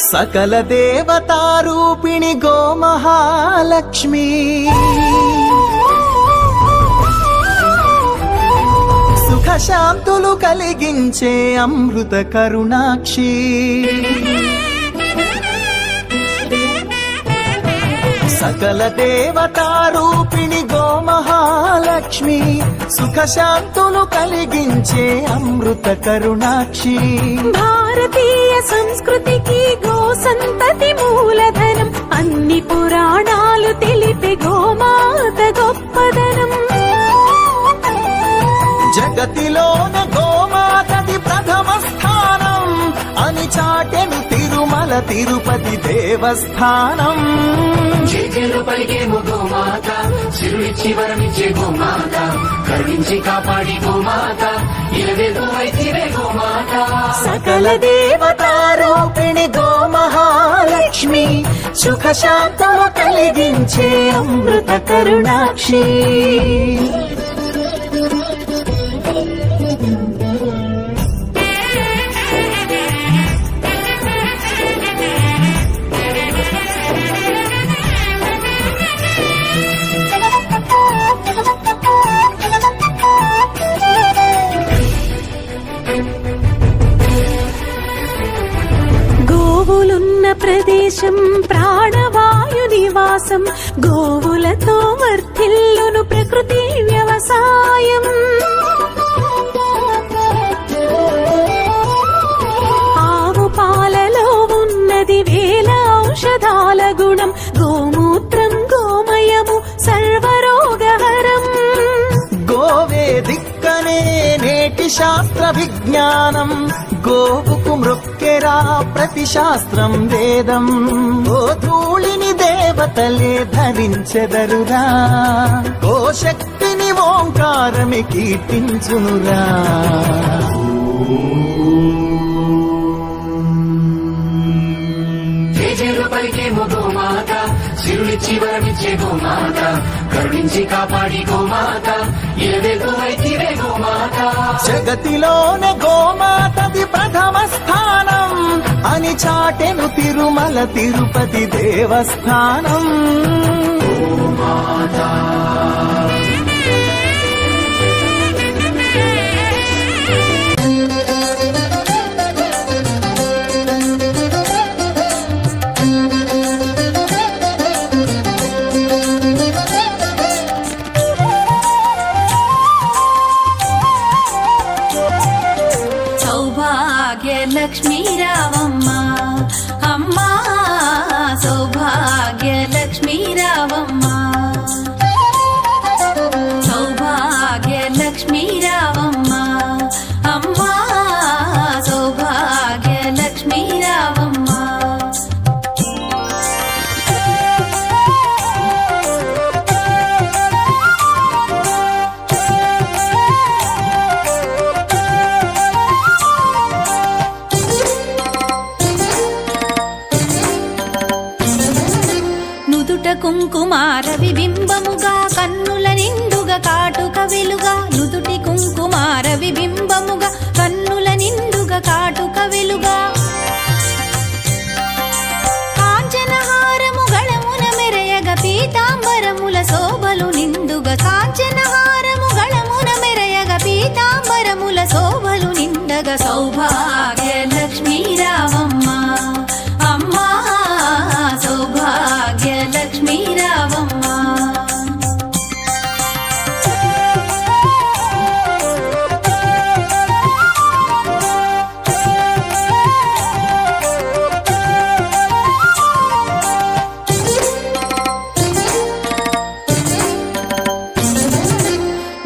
సకల దేవతారూపిణి గోమహాలక్ష్మి సుఖశాంతులు కలిగించే అమృత కరుణాక్షి సకల దేవతారూపిణి గోమహాలక్ష్మి సుఖశాంతులు కలిగించే అమృత కరుణాక్షి భారతీయ సంస్కృతికి గో సంతతి మూలధనం అన్ని పురాణాలు తెలిపే గోమాత గొప్పదనం జగతిలోన గోమాతది ప్రథమ స్థానం అని చాటెను తిరుమల తిరుపతి దేవస్థానం జేజేలు పలికేమో గోమాత శిరుడిచ్చి వరమిచ్చే గోమాత కరుణించి కాపాడి గోమాత ఇలవేదో వైద్యవే గోమాత సకల దేవతారూపిణి గోమహాలక్ష్మి సుఖశాంతము కలిగించే అమృత కరుణాక్షి గోవులున్న ప్రదేశం ప్రాణవాయు నివాసం గోవులతో వర్ధిల్లును ప్రకృతి వ్యవసాయం ఆవు పాలలో ఉన్నది వేల ఔషధాల గుణం గోమూత్రం గోమయము సర్వరోగహరం గోవే దిక్కనే నేటి శాస్త్ర విజ్ఞానం గోవుకు మృక్కెరా ప్రతి శాస్త్రం వేదం గోధూళిని దేవతలే ధరించెదరురా గోశక్తిని ఓంకారమి కీర్తించునురా జేజేలు పలికేమో గోమాత శిరుడిచ్చి వరమిచ్చే గోమాత కరుణించి కాపాడి గోమాత ఇలవేదో వైద్యవే గోమాత జగతిలోన గోమాతది ప్రథమ స్థానం అని చాటెను తిరుమల తిరుపతి దేవస్థానం గోమాత లక్ష్మీ రావమ్మ అమ్మా సౌభాగ్య లక్ష్మీ రావమ్మ సౌభాగ్య లక్ష్మీ రావమ్మ అమ్మా సౌభాగ్య లక్ష్మీ రావమ్మ కుంకుమార విబింబముగా కన్నుల నిండుగా కాటుక వెలుగా నుదుటి కుంకుమార విబింబముగా కన్నుల నిండుగా కాటుక వెలుగా కాంచనహారము గళమున మెరయగ పీతాంబరముల శోభలు నిండుగా కాంచనహారము గళమున మెరయగ పీతాంబరముల శోభలు నిండగా సౌభాగ్య లక్ష్మీ రావమ్మ అమ్మా సౌభాగ్య లక్ష్మీ రావమ్మ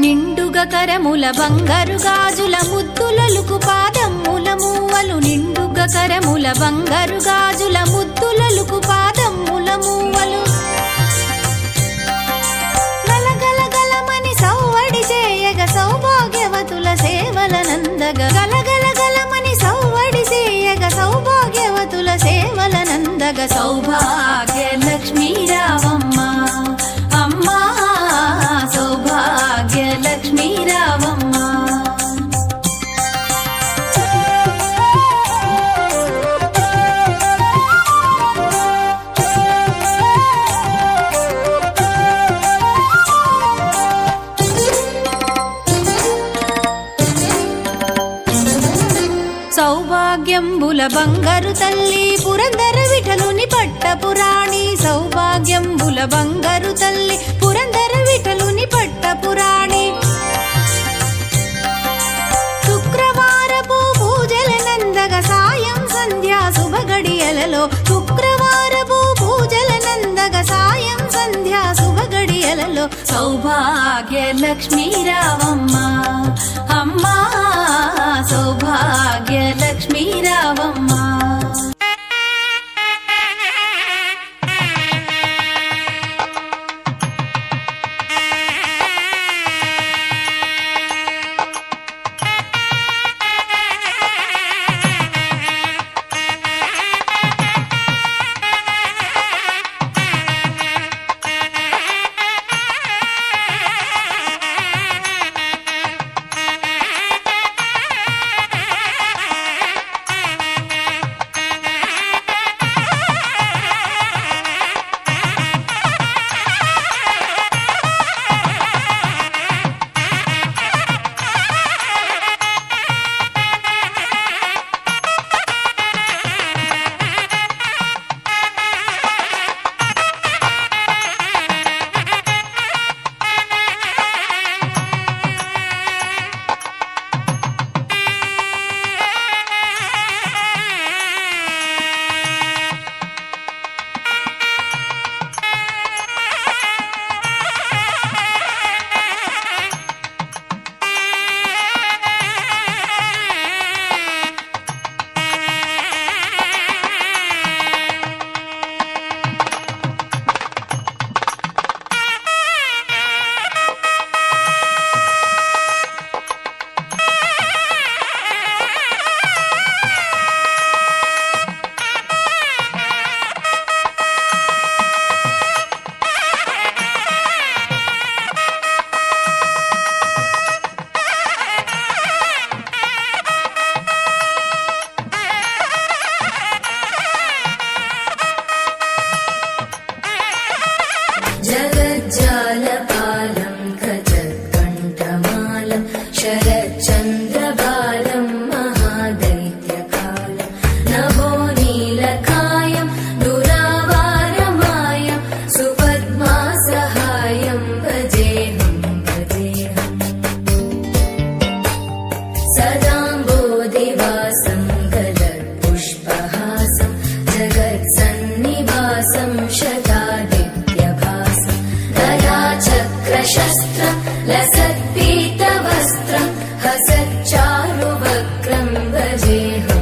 నిండుగా కరముల బంగారు గాజుల ముద్దులలుకు పాదమ్ముల మూవలు నిండుగా కరముల బంగారు గాజుల ముద్దులలుకు పాదమ్ముల మూవలు గలగలగలమని సౌవడి చేయగ సౌభాగ్యవతుల సేవల నందగ గలగలగలమని సౌవడి చేయగ సౌభాగ్యవతుల సేవల నందగ సౌభాగ్య లక్ష్మీ రావమ్మ అమ్మా సౌభాగ్య లక్ష్మీ రావమ్మ సౌభాగ్యంబుల బంగారు తల్లి పురందర విఠలుని పట్టపురాణి సౌభాగ్యంబుల బంగారు తల్లి పురందర విఠలుని పట్టపురాణి శుక్రవారపు పూజల నందగ సాయం సంధ్యా శుభగడియలలో శుక్రవారపు పూజల నందగ సాయం సంధ్యా శుభగడియలలో సౌభాగ్య లక్ష్మీ రావమ్మ అమ్మా సౌభాగ్య లక్ష్మీ రావమ్మ जगज्जालपालं खचत्कण्ठमालं शरच्चन्द्रबालं महादैत्यकालं नभो नीलकायं दुरावारमायं सुपद्मासहायं भजेऽहं सदाम्बोधिवासं गलत्पुष्पहासं जगत्सन्निवासं शतादित्यभासं गदाचक्रशस्त्रं लसत्पीतवस्त्रं हसच्चारुवक्त्रं भजेऽहं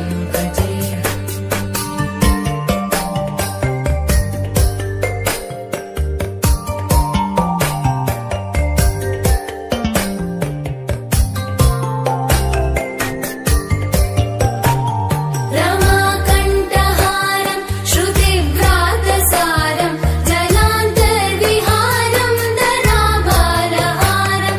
रमाकण्ठहारं श्रुतिभ्रातसारं जलान्तर्विहारं धराभारहारं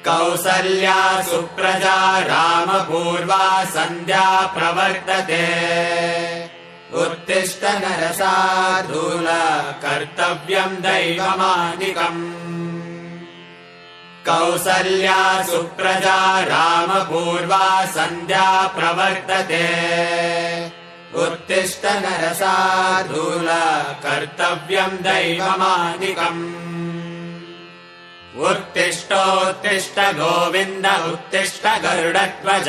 कौसल्या सुप्रजा रामपूर्वा सन्ध्या प्रवर्तते उत्तिष्ठ नरसार्दूल कर्तव्यम् दैवमादिकम् कौसल्या सुप्रजा रामपूर्वा सन्ध्या प्रवर्तते उत्तिष्ठ नरसार्दूल कर्तव्यम् दैवमादिकम् उत्तिष्ठोत्तिष्ठ गोविन्द उत्तिष्ठ गरुडध्वज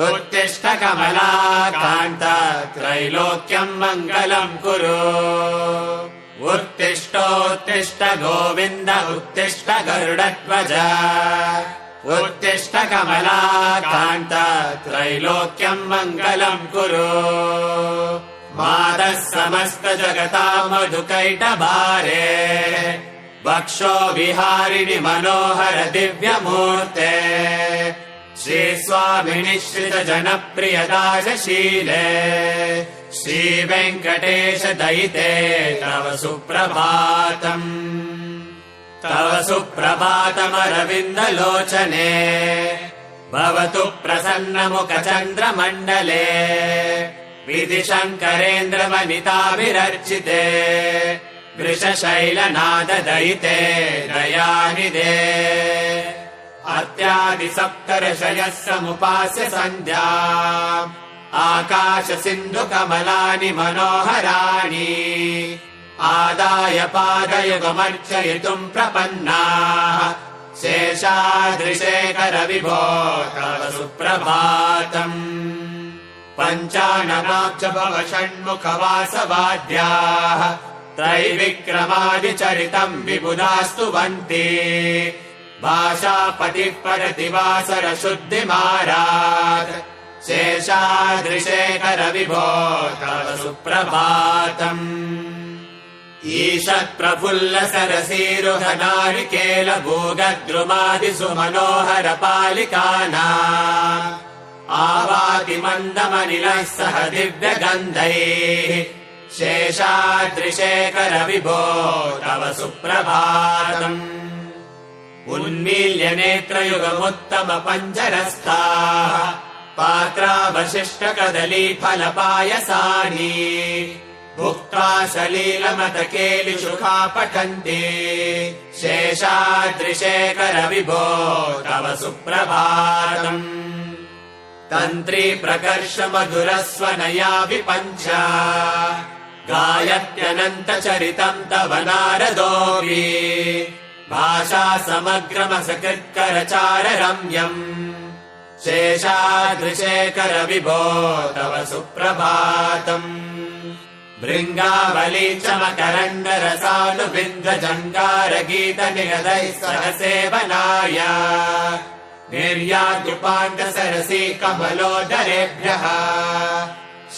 उत्तिष्ठ कमलाकान्त त्रैलोक्यम् मङ्गलम् कुरु उत्तिष्ठोत्तिष्ठ गोविन्द उत्तिष्ठ गरुडध्वज उत्तिष्ठ कमलाकान्त त्रैलोक्यम् मङ्गलम् कुरु मातः समस्त जगताम् मधुकैटभारे वक्षो विहारिणि मनोहर दिव्यमूर्ते श्रीस्वामिनि श्रित जनप्रियदाशशीले श्रीवेङ्कटेश दयिते तव सुप्रभातम् तव सुप्रभातमरविन्दलोचने भवतु प्रसन्नमुखचन्द्रमण्डले विधिशङ्करेन्द्रवनिताभिरर्चिते वृषशैलनाददयिते दयानिधे अत्यादिसप्तर्षयः समुपास्य सन्ध्या आकाश सिन्धु कमलानि मनोहराणि आदाय पादयुगमर्चयितुम् प्रपन्नाः शेषाद्रिशेखर विभो तव सुप्रभातम् पञ्चाननाब्ज भव षण्मुखवासवाद्याः त्रैविक्रमादिचरितम् विबुधास्तुवन्ति भाषापतिः परतिवासर शुद्धिमारात् शेषाद्रिशेखर विभो तव सुप्रभातम् ईषत्प्रफुल्ल सरसीरुह नारिकेल भूगद्रुमादिषु मनोहर पालिकानाम् आवाति मन्दमनिलः सह दिव्यगन्धैः शेषाद्रिशेखर विभो तव सुप्रभातम् उन्मील्य नेत्रयुगमुत्तम पञ्जरस्थाः पात्रावशिष्ट कदली फलपायसानि भुक्त्वा सलीलमतकेलिषुखा पठन्ति शेषाद्रिशेखर विभो तव सुप्रभातम् तन्त्री प्रकर्ष मधुरस्वनया विपञ्च गायत्यनन्त चरितम् तव नारदोऽपि भाषा समग्रमसकृत्करचार रम्यम् शेषाद्रिशेखर विभो तव सुप्रभातम् भृङ्गावली च मकरण्डरसानुबिन्द गीत निगदैः सह सेवनाय निर्याद्युपान्त सरसी कमलोदरेभ्यः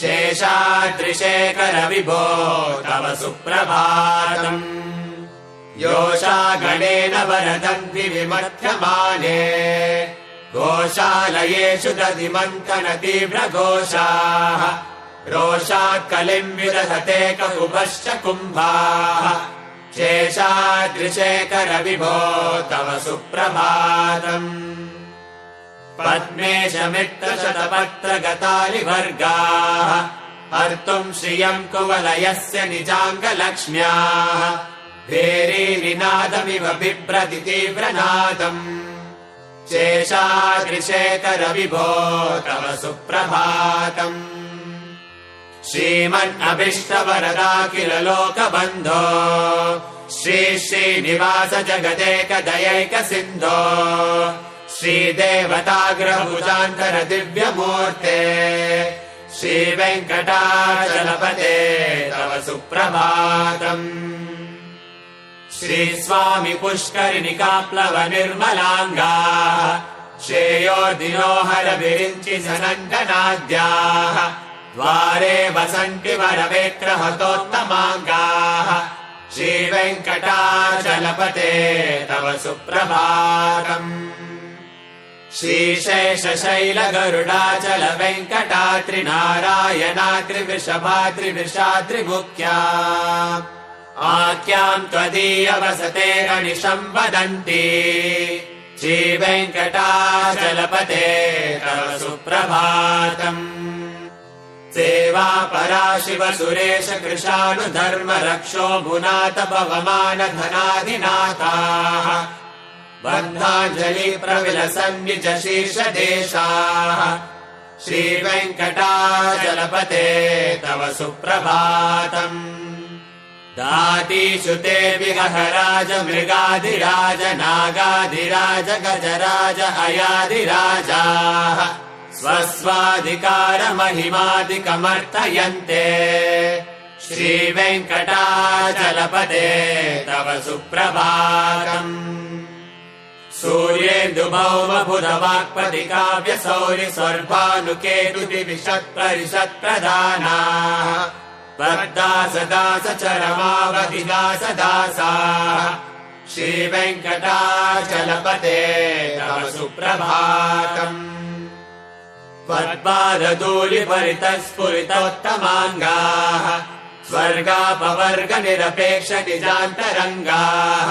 शेषाद्रिशेखर विभो तव सुप्रभातम् योषा गणेन वरदन्ति विमथ्यमाने गोशालयेषु दधिमन्थन तीव्रघोषाः रोषात् कलिम् विदधते ककुभश्च कुम्भाः शेषाद्रिशेखर विभो तव सुप्रभातम् पद्मेशमित्रशतपत्रगतालिवर्गाः हर्तुम् श्रियम् कुवलयस्य निजाङ्गलक्ष्म्याः भेरीनिनादमिव बिभ्रति तीव्रनादम् शेषाद्रिशेखर विभो तव सुप्रभातम् श्रीमन्नभीष्टवरदाखिल लोकबन्धो श्री श्रीनिवास जगदेकदयैक सिन्धो श्रीदेवताग्रभुजान्तर दिव्यमूर्ते श्रीवेङ्कटाचलपते तव सुप्रभातम् श्रीस्वामि पुष्करिणिकाप्लव निर्मलाङ्गाः श्रेयो दिनोहर विरिञ्चि सनन्दनाद्याः द्वारे वसन्ति वरवेत्रहतोत्तमाङ्गाः श्रीवेङ्कटाचलपते तव सुप्रभातम् श्रीशेषशैलगरुडाचल वेङ्कटात्रिनारायणात्रिवृषभात्रिवृषात्रिमुख्या आख्याम् त्वदीयवसते गणिशम् वदन्ति श्रीवेङ्कटाचलपते तव सुप्रभातम् सेवा परा शिव सुरेश कृशानुधर्म रक्षो भुनाथ पवमान धनाधिनाथाः बन्धाञ्जलि प्रविलसन्निज शीर्षदेशाः श्रीवेङ्कटाचलपते तव सुप्रभातम् दातीषु ते विहराज मृगाधिराज नागाधिराज गजराज अयाधिराजाः स्वस्वाधिकार महिमादिकमर्तयन्ते श्रीवेङ्कटाचलपते तव सुप्रभातम् सूर्येन्दुभौमबुधवाक्पति काव्यसौरि स्वर्भानुकेतुदिविशत्परिषत्प्रधानाः वर्दासदास चरमावधिदासदासाः श्रीवेङ्कटाचलपते तव सुप्रभातम् त्वत्पादधूलिपरितस्फुरितोत्तमाङ्गाः स्वर्गापवर्ग निरपेक्ष निजान्तरङ्गाः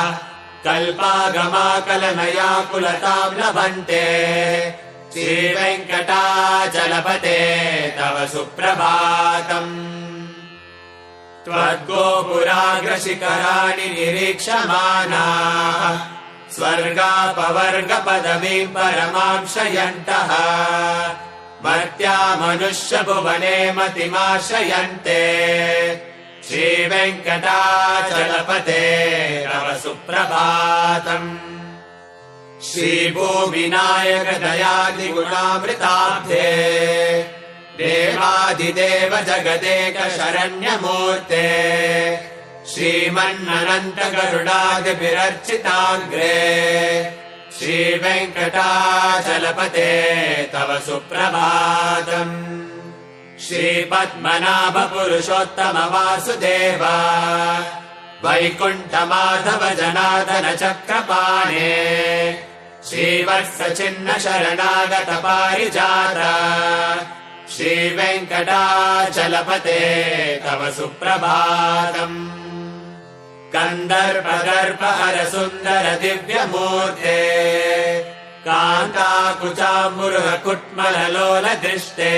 कल्पागमाकलनयाकुलताम् लभन्ते श्रीवेङ्कटाचलपते तव सुप्रभातम् त्वद्गोपुराग्रशिखराणि निरीक्षमाणाः स्वर्गापवर्गपदवीम् परमां शयन्तः मर्त्या मनुष्यभुवने मतिमाश्रयन्ते श्रीवेङ्कटाचलपते तव सुप्रभातम् श्रीभूमिनायक दयादिगुणामृताब्धे देवादिदेव जगदेक शरण्यमूर्ते श्रीमन्ननन्त गरुडादिभिरर्चिताग्रे श्रीवेङ्कटाचलपते तव सुप्रभातम् श्रीपद्मनाभ पुरुषोत्तम वासुदेव वैकुण्ठमाधव जनार्दन चक्रपाणे श्रीवत्स छिन्न शरणागत पारिजात श्रीवेङ्कटाचलपते तव सुप्रभातम् कन्दर्पदर्पहर सुन्दर दिव्यमूर्ते कान्ताकुचाम्बुरुह कुट्मललोल दृष्टे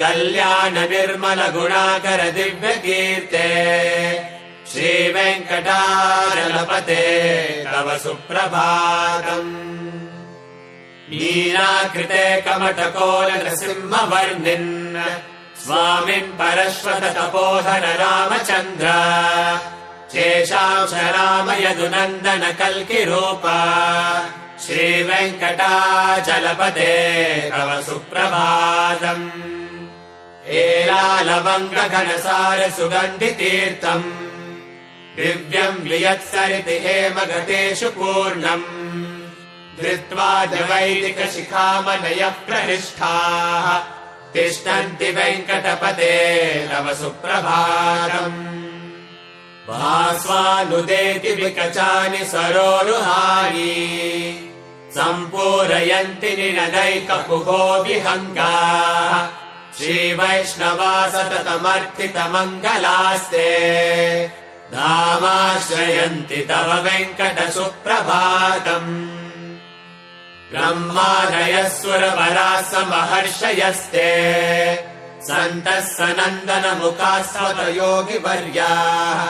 कल्याण निर्मल गुणाकर दिव्यकीर्ते श्रीवेङ्कटाचलपते तव सुप्रभातम् मीनाकृते कमटकोल नृसिंहवर्णिन् स्वामिन् परश्वत तपोधन रामचन्द्र शेषांश राम यदुनन्दन कल्किरूप श्रीवेङ्कटाचलपते तव सुप्रभातम् एलालवङ्ग घनसार सुगन्धितीर्थम् दिव्यम् वियत्सरिति हेमगतेषु पूर्णम् धृत्वा वैदिक शिखामणयः प्रहिष्ठाः तिष्ठन्ति वेङ्कटपते तव सुप्रभातम् भास्वानुदेति विकचानि सरोरुहानि सम्पूरयन्ति निनदैककुहो विहङ्गाः श्रीवैष्णवा सततमर्थितमङ्गलास्ते धामाश्रयन्ति तव वेङ्कट सुप्रभातम् ब्रह्मादयः महर्षयस्ते सन्तः सनन्दन मुखास्वत योगिवर्याः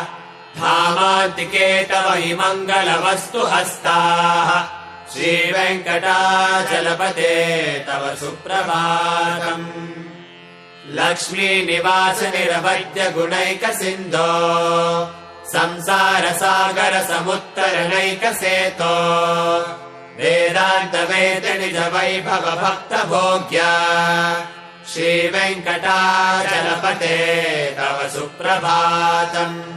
धामान्तिके तव हि मङ्गलवस्तु हस्ताः श्रीवेङ्कटाचलपते तव सुप्रभातम् लक्ष्मी निवास निरवद्य गुणैक सिन्धो संसार सागर समुत्तरणैक सेतो वेदान्त वेद निज वैभव भक्त भोग्या श्रीवेङ्कटाचलपते तव सुप्रभातम्।